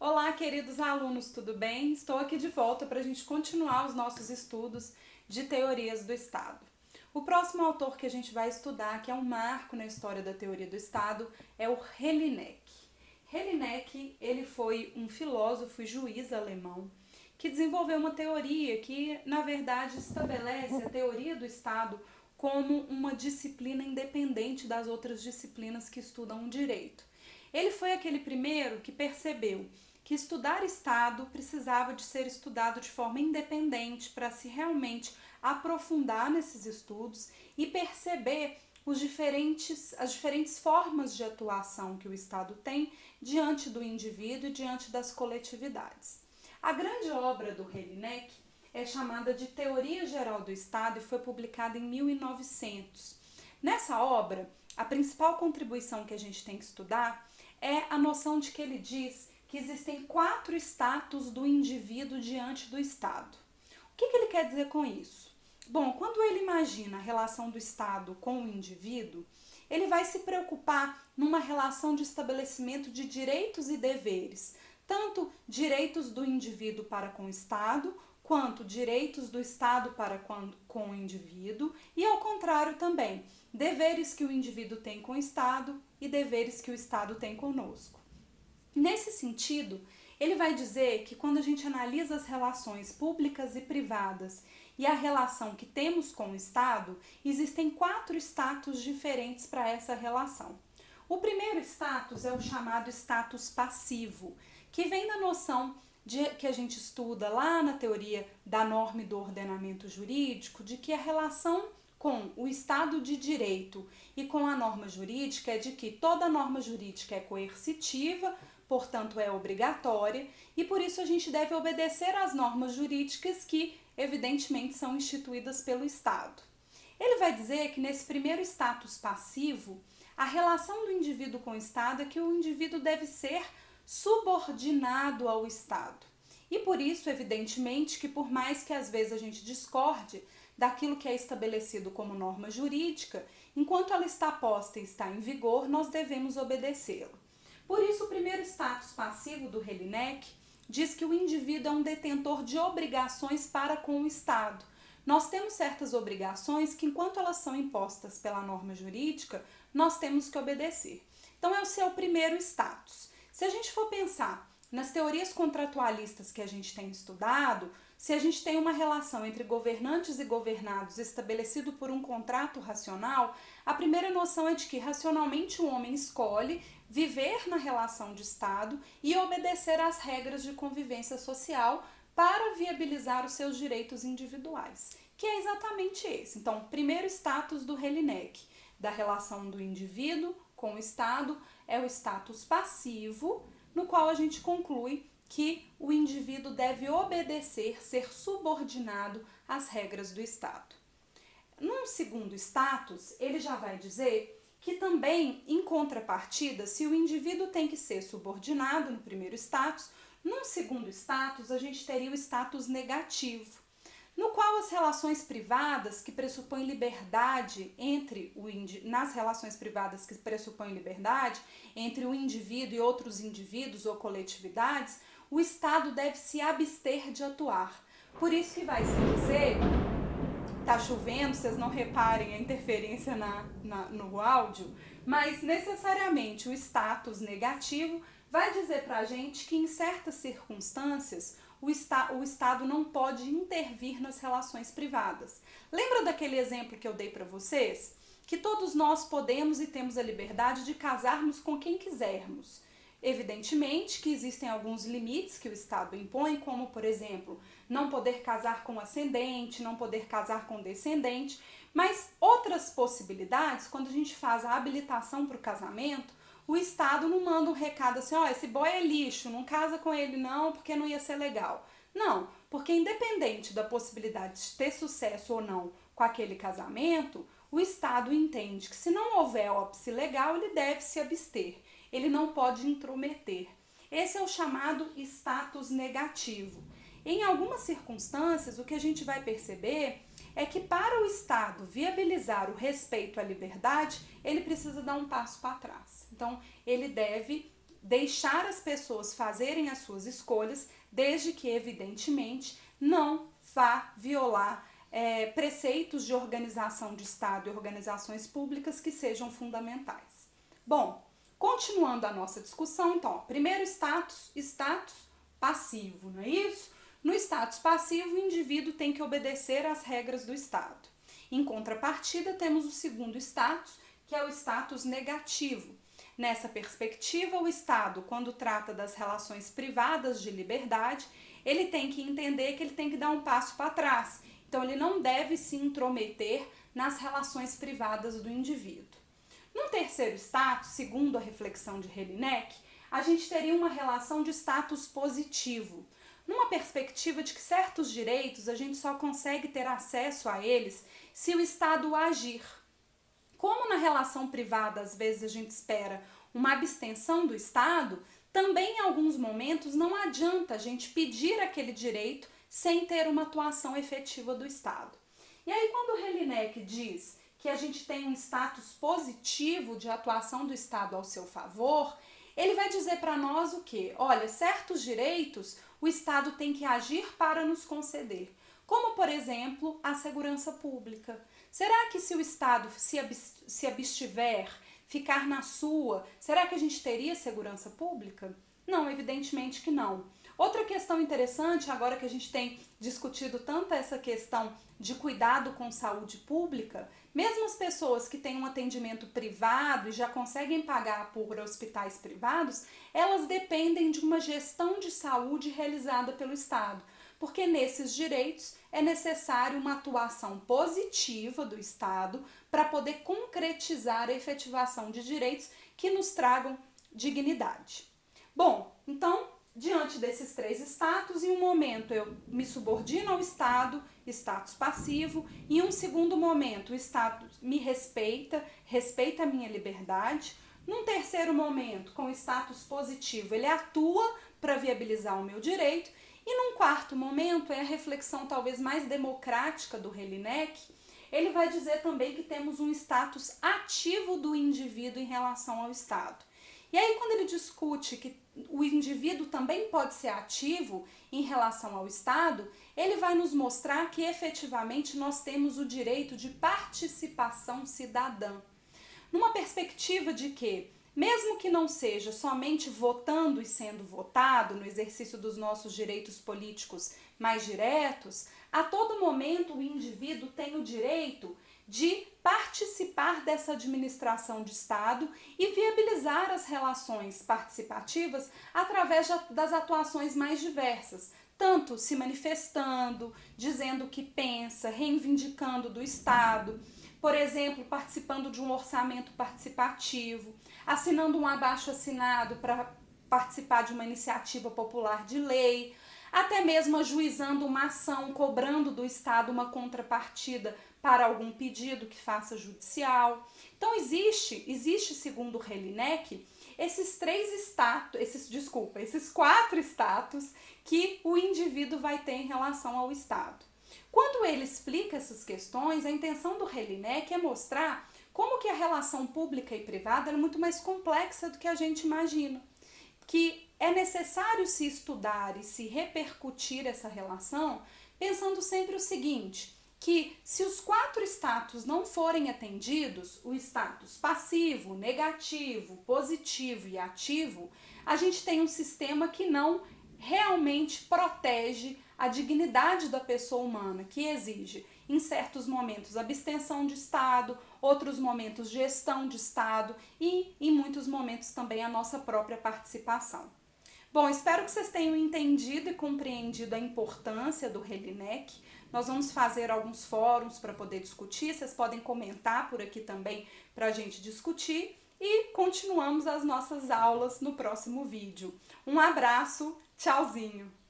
Olá, queridos alunos, tudo bem? Estou aqui de volta para a gente continuar os nossos estudos de teorias do Estado. O próximo autor que a gente vai estudar, que é um marco na história da teoria do Estado, é o Jelinek. Jelinek, ele foi um filósofo e juiz alemão que desenvolveu uma teoria que, na verdade, estabelece a teoria do Estado como uma disciplina independente das outras disciplinas que estudam o direito. Ele foi aquele primeiro que percebeu que estudar Estado precisava de ser estudado de forma independente para se realmente aprofundar nesses estudos e perceber as diferentes formas de atuação que o Estado tem diante do indivíduo e diante das coletividades. A grande obra do Jelinek é chamada de Teoria Geral do Estado e foi publicada em 1900. Nessa obra, a principal contribuição que a gente tem que estudar é a noção de que ele diz que existem 4 status do indivíduo diante do Estado. O que ele quer dizer com isso? Bom, quando ele imagina a relação do Estado com o indivíduo, ele vai se preocupar numa relação de estabelecimento de direitos e deveres, tanto direitos do indivíduo para com o Estado, quanto direitos do Estado para com o indivíduo, e ao contrário também, deveres que o indivíduo tem com o Estado e deveres que o Estado tem conosco. Nesse sentido, ele vai dizer que quando a gente analisa as relações públicas e privadas e a relação que temos com o Estado, existem 4 status diferentes para essa relação. O primeiro status é o chamado status passivo, que vem da noção que a gente estuda lá na teoria da norma e do ordenamento jurídico, de que a relação com o Estado de Direito e com a norma jurídica é de que toda norma jurídica é coercitiva, portanto é obrigatória, e por isso a gente deve obedecer às normas jurídicas que, evidentemente, são instituídas pelo Estado. Ele vai dizer que nesse primeiro status passivo, a relação do indivíduo com o Estado é que o indivíduo deve ser subordinado ao Estado. E por isso, evidentemente, que por mais que às vezes a gente discorde daquilo que é estabelecido como norma jurídica, enquanto ela está posta e está em vigor, nós devemos obedecê-la. Por isso, o primeiro status passivo do Jelinek diz que o indivíduo é um detentor de obrigações para com o Estado. Nós temos certas obrigações que, enquanto elas são impostas pela norma jurídica, nós temos que obedecer. Então, é o seu primeiro status. Se a gente for pensar nas teorias contratualistas que a gente tem estudado, se a gente tem uma relação entre governantes e governados estabelecido por um contrato racional, a primeira noção é de que racionalmente o homem escolhe viver na relação de Estado e obedecer às regras de convivência social para viabilizar os seus direitos individuais, que é exatamente esse. Então, primeiro status do Jelinek, da relação do indivíduo com o Estado, é o status passivo, no qual a gente conclui que o indivíduo deve obedecer, ser subordinado às regras do Estado. Num segundo status, ele já vai dizer que também, em contrapartida, se o indivíduo tem que ser subordinado no primeiro status, num segundo status a gente teria o status negativo, no qual as relações privadas que pressupõem liberdade nas relações privadas que pressupõem liberdade entre o indivíduo e outros indivíduos ou coletividades, o Estado deve se abster de atuar. Por isso que vai se dizer, tá chovendo, vocês não reparem a interferência no áudio, mas necessariamente o status negativo vai dizer pra gente que em certas circunstâncias o Estado não pode intervir nas relações privadas. Lembra daquele exemplo que eu dei para vocês? Que todos nós podemos e temos a liberdade de casarmos com quem quisermos. Evidentemente que existem alguns limites que o Estado impõe, como, por exemplo, não poder casar com ascendente, não poder casar com descendente, mas outras possibilidades, quando a gente faz a habilitação para o casamento, o Estado não manda um recado assim, ó, esse boy é lixo, não casa com ele não, porque não ia ser legal. Não, porque independente da possibilidade de ter sucesso ou não com aquele casamento, o Estado entende que se não houver óbice legal, ele deve se abster, ele não pode intrometer. Esse é o chamado status negativo. Em algumas circunstâncias, o que a gente vai perceber é que para o Estado viabilizar o respeito à liberdade, ele precisa dar um passo para trás. Então, ele deve deixar as pessoas fazerem as suas escolhas, desde que, evidentemente, não vá violar preceitos de organização de Estado e organizações públicas que sejam fundamentais. Bom, continuando a nossa discussão, então, primeiro status passivo, não é isso? No status passivo, o indivíduo tem que obedecer às regras do Estado. Em contrapartida, temos o segundo status, que é o status negativo. Nessa perspectiva, o Estado, quando trata das relações privadas de liberdade, ele tem que entender que ele tem que dar um passo para trás. Então, ele não deve se intrometer nas relações privadas do indivíduo. No terceiro status, segundo a reflexão de Jelinek, a gente teria uma relação de status positivo, numa perspectiva de que certos direitos a gente só consegue ter acesso a eles se o Estado agir. Como na relação privada às vezes a gente espera uma abstenção do Estado, também em alguns momentos não adianta a gente pedir aquele direito sem ter uma atuação efetiva do Estado. E aí quando o Jelinek diz que a gente tem um status positivo de atuação do Estado ao seu favor, ele vai dizer para nós o quê? Olha, certos direitos o Estado tem que agir para nos conceder, como por exemplo a segurança pública. Será que se o Estado se abstiver, ficar na sua, será que a gente teria segurança pública? Não, evidentemente que não. Outra questão interessante, agora que a gente tem discutido tanto essa questão de cuidado com saúde pública, mesmo as pessoas que têm um atendimento privado e já conseguem pagar por hospitais privados, elas dependem de uma gestão de saúde realizada pelo Estado, porque nesses direitos é necessário uma atuação positiva do Estado para poder concretizar a efetivação de direitos que nos tragam dignidade. Bom, então, diante desses três status, em um momento eu me subordino ao Estado, status passivo, e em um segundo momento o Estado me respeita a minha liberdade. Num terceiro momento, com o status positivo, ele atua para viabilizar o meu direito. E num quarto momento, é a reflexão talvez mais democrática do Jelinek, ele vai dizer também que temos um status ativo do indivíduo em relação ao Estado. E aí quando ele discute que o indivíduo também pode ser ativo em relação ao Estado, ele vai nos mostrar que efetivamente nós temos o direito de participação cidadã. Numa perspectiva de que, mesmo que não seja somente votando e sendo votado no exercício dos nossos direitos políticos mais diretos, a todo momento o indivíduo tem o direito de participar dessa administração de Estado e viabilizar as relações participativas através das atuações mais diversas, tanto se manifestando, dizendo o que pensa, reivindicando do Estado, por exemplo, participando de um orçamento participativo, assinando um abaixo-assinado para participar de uma iniciativa popular de lei, até mesmo ajuizando uma ação, cobrando do Estado uma contrapartida para algum pedido que faça judicial. Então existe segundo o Jelinek, esses quatro status que o indivíduo vai ter em relação ao Estado. Quando ele explica essas questões, a intenção do Jelinek é mostrar como que a relação pública e privada é muito mais complexa do que a gente imagina, que é necessário se estudar e se repercutir essa relação, pensando sempre o seguinte, que se os quatro status não forem atendidos, o status passivo, negativo, positivo e ativo, a gente tem um sistema que não realmente protege a dignidade da pessoa humana, que exige, em certos momentos, abstenção de Estado, outros momentos, gestão de Estado e, em muitos momentos, também a nossa própria participação. Bom, espero que vocês tenham entendido e compreendido a importância do Jelinek. Nós vamos fazer alguns fóruns para poder discutir, vocês podem comentar por aqui também para a gente discutir e continuamos as nossas aulas no próximo vídeo. Um abraço, tchauzinho!